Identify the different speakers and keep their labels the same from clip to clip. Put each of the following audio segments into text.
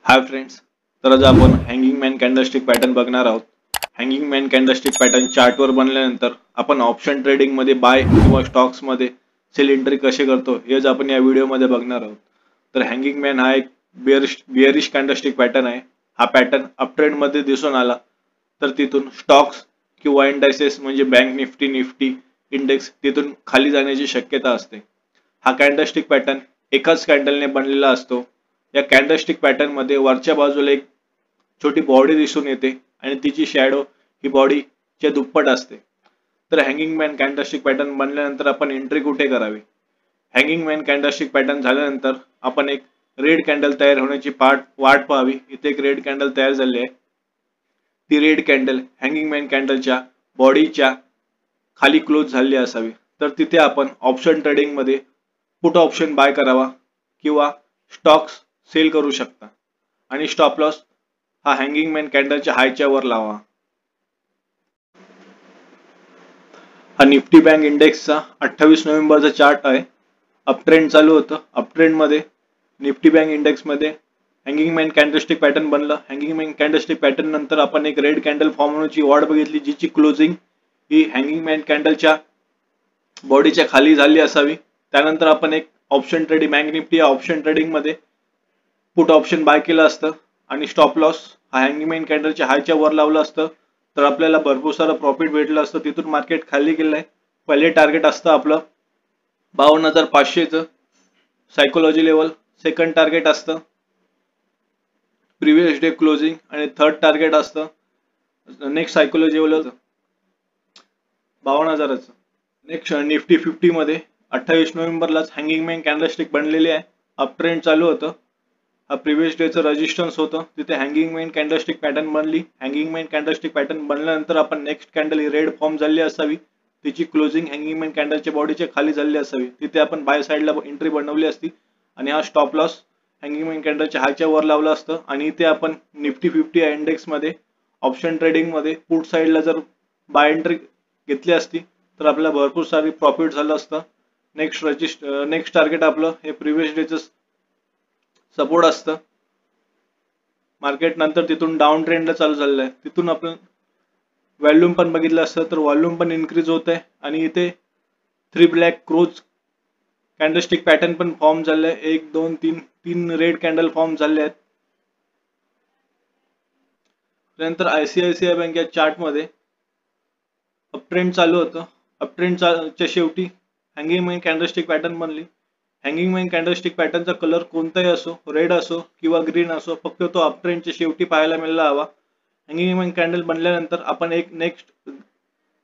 Speaker 1: Hi friends, तर आज आपण हँगिंग मॅन कॅन्डलस्टिक पॅटर्न बघणार आहोत। हँगिंग मॅन कॅन्डलस्टिक पॅटर्न चार्टवर बनल्यानंतर आपण ऑप्शन ट्रेडिंग मध्ये बाय किंवा स्टॉक्स मध्ये सेल एंट्री कसे करतो हेच आपण या व्हिडिओमध्ये बघणार आहोत। तर हँगिंग मॅन हा एक बिअरिश कॅन्डलस्टिक पॅटर्न आहे। हा पॅटर्न अप ट्रेंड मध्ये दिसून आला तर तिथून स्टॉक्स किंवा इंडायसेस म्हणजे बँक निफ्टी इंडेक्स तिथून खाली जाण्याची शक्यता असते। हा कॅन्डलस्टिक पॅटर्न एकाच कॅन्डलने बनलेला असतो। या कॅन्डलस्टिक पॅटर्न मध्ये वरच्या बाजूला एक छोटी बॉडी दिसून येते आणि तिची शॅडो ही बॉडीच्या दुप्पट असते। तर हँगिंग मॅन कॅन्डलस्टिक पॅटर्न बनल्यानंतर आपण एंट्री कुठे करावी? हँगिंग मॅन कॅन्डलस्टिक पॅटर्न झाल्यानंतर आपण एक रेड कॅन्डल तयार होण्याची वाट पाहावी। इथे एक रेड कॅन्डल तयार झाली आहे। ती रेड कॅन्डल हँगिंग मॅन कॅन्डलच्या बॉडीच्या खाली क्लोज झाली असावी। तर तिथे आपण ऑप्शन ट्रेडिंग मध्ये पुट ऑप्शन बाय करावा किंवा स्टॉक्स सेल करू शकता आणि स्टॉप लॉस हा हँगिंग मॅन कॅन्डलच्या हायच्या वर लावा। हा निफ्टी बँक इंडेक्सचा 28 नोव्हेंबरचा चार्ट आहे। अप ट्रेंड चालू होतं। अप ट्रेंड मध्ये निफ्टी बँक इंडेक्स मध्ये हँगिंग मॅन कॅन्डलस्टिक पॅटर्न बनलं। हँगिंग मॅन कॅन्डलस्टिक पॅटर्न नंतर आपण एक रेड कॅन्डल फॉर्म होण्याची वाट बघितली, जिची क्लोजिंग ही हँगिंग मॅन कॅन्डलच्या बॉडीच्या खाली झाली असावी। त्यानंतर आपण एक option trading bank Nifty option trading मध्ये पुट ऑप्शन बाय केलं असतं आणि स्टॉप लॉस हा हँगिंग मॅन कॅन्डलच्या हायच्या वर लावलं असतं तर आपल्याला भरपूर सारं प्रॉफिट भेटलं असतं। तिथून मार्केट खाली गेलंय। पहिले टार्गेट असतं आपलं 52,500 चं सायकोलॉजी लेवल, सेकंड टार्गेट असतं प्रिव्हियस डे क्लोजिंग आणि थर्ड टार्गेट असतं नेक्स्ट सायकोलॉजी लेवल 52,000 चं। नेक्स्ट निफ्टी 50 मध्ये 28 नोव्हेंबरलाच हँगिंग मॅन कॅन्डलस्टिक बनलेली आहे। अप ट्रेंड चालू होतं। हा प्रिव्हियस डेचं रेजिस्टन्स होतं, तिथे हँगिंग मॅन कॅन्डलस्टिक पॅटर्न बनली। हँगिंग मॅन कॅन्डलस्टिक पॅटर्न बनल्यानंतर आपण नेक्स्ट कॅन्डल ही रेड फॉर्म झाली असावी, तिची क्लोजिंग हँगिंग मॅन कॅन्डलच्या बॉडीच्या खाली झाली असावी, तिथे आपण बाय साइडला एंट्री बनवली असती आणि हा स्टॉप लॉस हँगिंग मॅन कॅन्डलच्या हायच्या वर लावला असतं आणि इथे आपण निफ्टी 50 इंडेक्स मध्ये ऑप्शन ट्रेडिंग मध्ये पुट साइडला जर बाय एंट्री घेतली असती तर आपल्याला भरपूर सारी प्रॉफिट झालं असतं। नेक्स्ट टार्गेट आपलं हे प्रिव्हियस डेचं सपोर्ट असतं। मार्केट नंतर तिथून डाऊन ट्रेंडला चालू झालेलं आहे। तिथून आपण व्हॉल्यूम पण बघितलं असतं तर व्हॉल्यूम पण इन्क्रीज होत आहे आणि इथे 3 ब्लॅक क्रोज कॅन्डलस्टिक पॅटर्न पण फॉर्म झाले आहे। 1 2 3 तीन रेड कॅन्डल फॉर्म झाले आहेत। त्यानंतर आयसीआयसीआय बँक या चार्ट मध्ये अप ट्रेंड चालू होतं। अप ट्रेंडच्या शेवटी हँगिंग मॅन कॅन्डलस्टिक पॅटर्न बनली। हँगिंग मॅन कॅन्डलस्टिक पॅटर्नचा कलर कोणताही असो, रेड असो किंवा ग्रीन असो, फक्त तो अप ट्रेंडच्या शेवटी पाहायला मिळायला हवा। हँगिंग मॅन कॅन्डल बनल्यानंतर आपण एक नेक्स्ट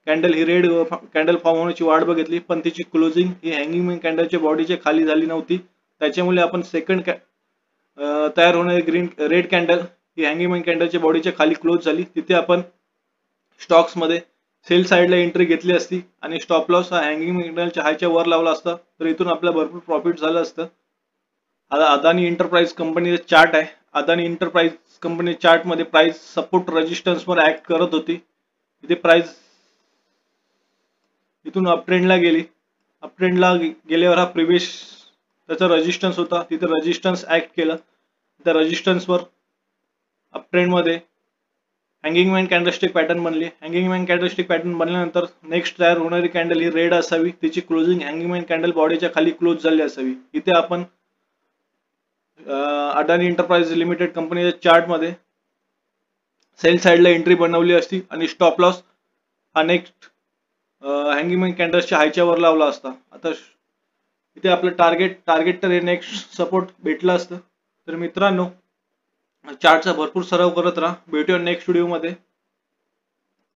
Speaker 1: कॅन्डल ही रेड कॅन्डल फॉर्म होण्याची वाट बघितली, पण तिची क्लोजिंग ही हँगिंग मॅन कॅन्डलच्या बॉडीच्या खाली झाली नव्हती। त्याच्यामुळे आपण सेकंड तयार होणारी रेड कॅन्डल ही हँगिंग मॅन कॅन्डलच्या बॉडीच्या खाली क्लोज झाली, तिथे आपण स्टॉक्स मध्ये सेल साइडला एंट्री घेतली असती आणि स्टॉप लॉस हा हँगिंग कॅन्डलच्या हायच्या वर लावला असता तर इथून आपल्याला भरपूर प्रॉफिट झालं असतं। आता अदानी एंटरप्राइज कंपनीचा चार्ट आहे। अदानी एंटरप्राइज कंपनी चार्ट मध्ये प्राइस सपोर्ट रेजिस्टन्स वर ऍक्ट करत होती। इथे प्राइस इथून अप ट्रेंडला गेली। अप ट्रेंडला गेल्यावर हा प्रिव्हियस त्याचा रेजिस्टन्स होता, तिथे रेजिस्टन्स ऍक्ट केलं। त्या रेजिस्टन्सवर अप ट्रेंड मध्ये हँगिंग मॅन कॅन्डलस्टिक पॅटर्न बनली। हँगिंग मॅन कॅन्डलस्टिक पॅटर्न बनल्यानंतर नेक्स्ट तयार होणारी कॅन्डल ही रेड असावी, तिची क्लोजिंग हँगिंग मॅन कॅन्डल बॉडीच्या खाली क्लोज झाली असावी। इथे आपण अदानी एंटरप्राइज लिमिटेड कंपनीच्या चार्ट मध्ये सेल साइडला एंट्री बनवली असती आणि स्टॉप लॉस हा नेक्स्ट हँगिंग मॅन कॅन्डलच्या हायच्या वर लावला असता। आता इथे आपलं टार्गेट तर नेक्स्ट सपोर्ट भेटला असतं। तर मित्रांनो, चार्टचा भरपूर सराव करत राहा। भेटूया नेक्स्ट व्हिडिओ मध्ये।